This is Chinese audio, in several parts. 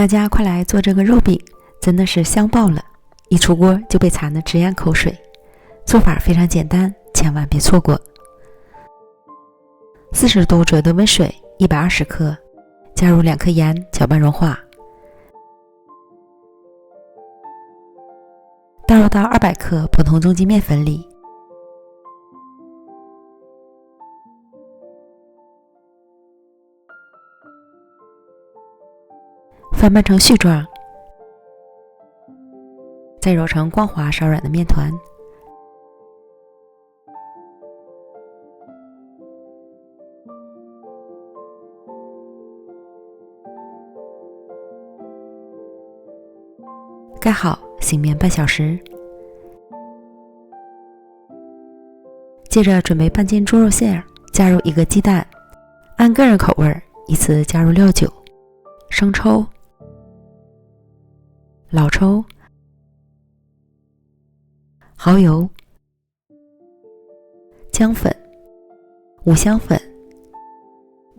大家快来做这个肉饼，真的是香爆了，一出锅就被馋得直咽口水。做法非常简单，千万别错过。40度左右的温水120克，加入2颗盐，搅拌融化。倒入到200克普通中筋面粉里，翻拌成絮状，再揉成光滑稍软的面团。盖好，醒面半小时。接着准备半斤猪肉馅，加入1个鸡蛋，按个人口味依次加入料酒、生抽、老抽、蚝油、姜粉、五香粉、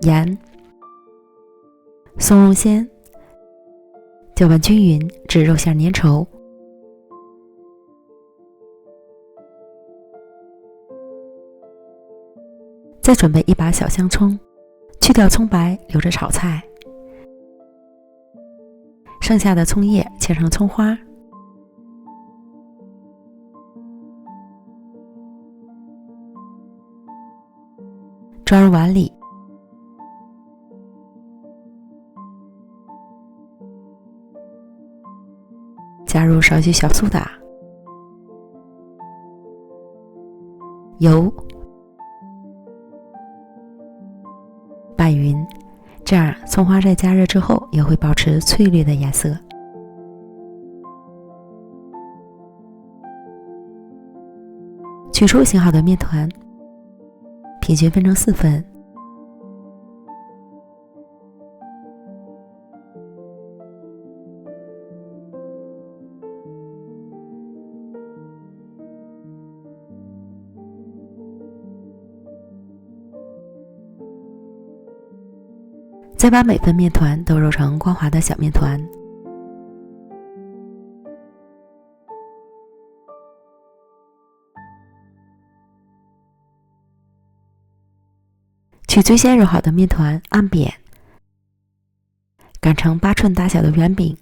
盐、松茸鲜，搅拌均匀至肉馅粘稠。再准备1把小香葱，去掉葱白，留着炒菜。剩下的葱叶切成葱花，装入碗里。加入少许小苏打、油，拌匀，这样葱花在加热之后也会保持翠绿的颜色。取出醒好的面团，平均分成4份。再把每份面团都揉成光滑的小面团。取最先揉好的面团按扁，擀成8寸大小的圆饼。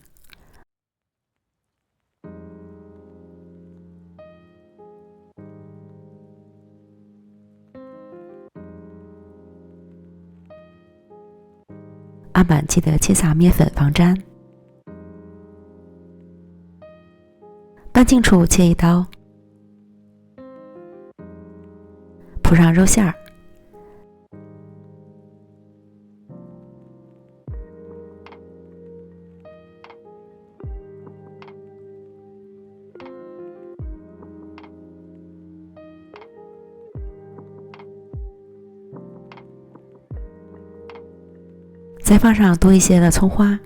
案板记得切撒面粉防粘。半径处切1刀，铺上肉馅儿，再放上多一些的葱花，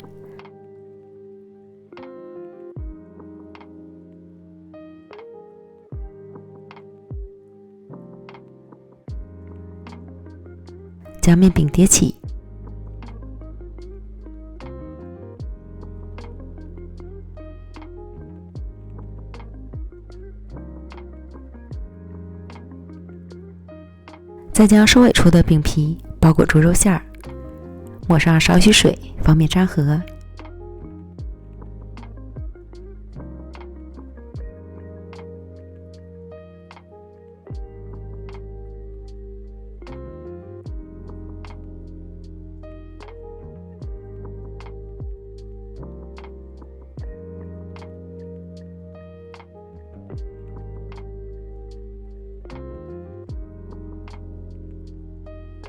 将面饼叠起，再将收尾处的饼皮包裹住肉馅儿，抹上少许水，方便粘合。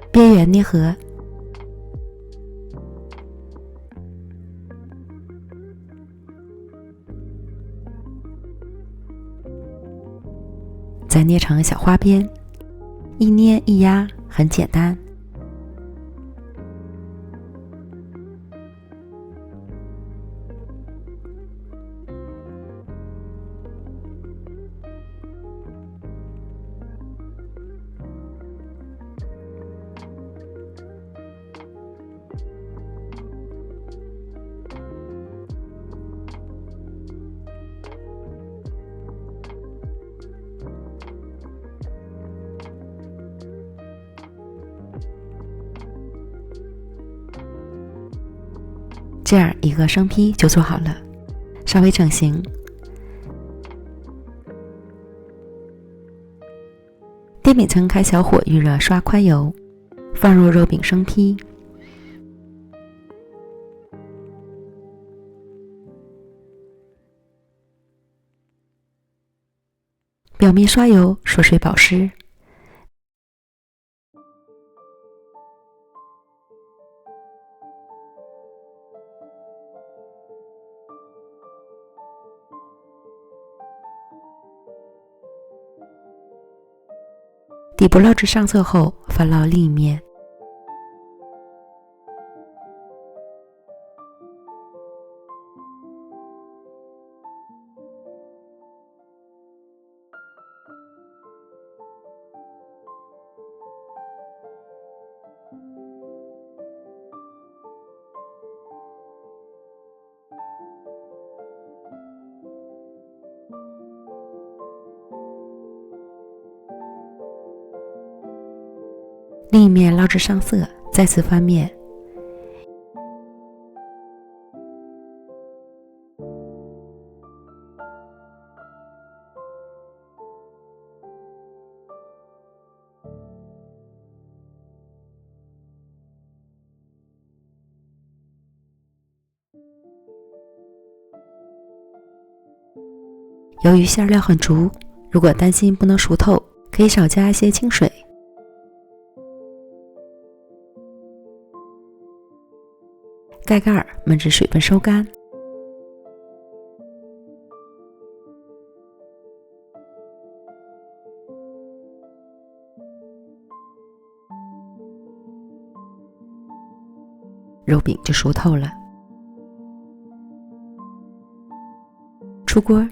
边缘捏合，再捏成小花边，一捏一压，很简单。这样一个生坯就做好了，稍微成型。电饼铛开小火预热，刷宽油，放入肉饼生坯，表面刷油，锁水保湿。底部烙至上色后，翻烙另一面。另一面烙至上色，再次翻面。由于馅料很足，如果担心不能熟透，可以少加一些清水。盖盖焖至水分收干。肉饼就熟透了。出锅。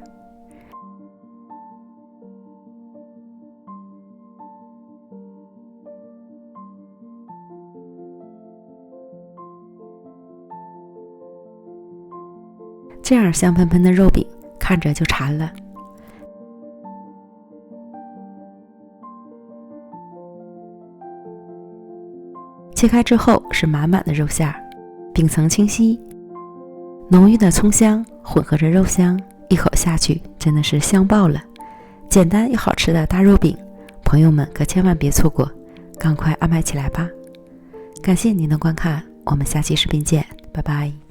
这样香喷喷的肉饼看着就馋了。切开之后是满满的肉馅儿，饼层清晰，浓郁的葱香混合着肉香，一口下去真的是香爆了。简单又好吃的大肉饼，朋友们可千万别错过，赶快安排起来吧。感谢您的观看，我们下期视频见，拜拜。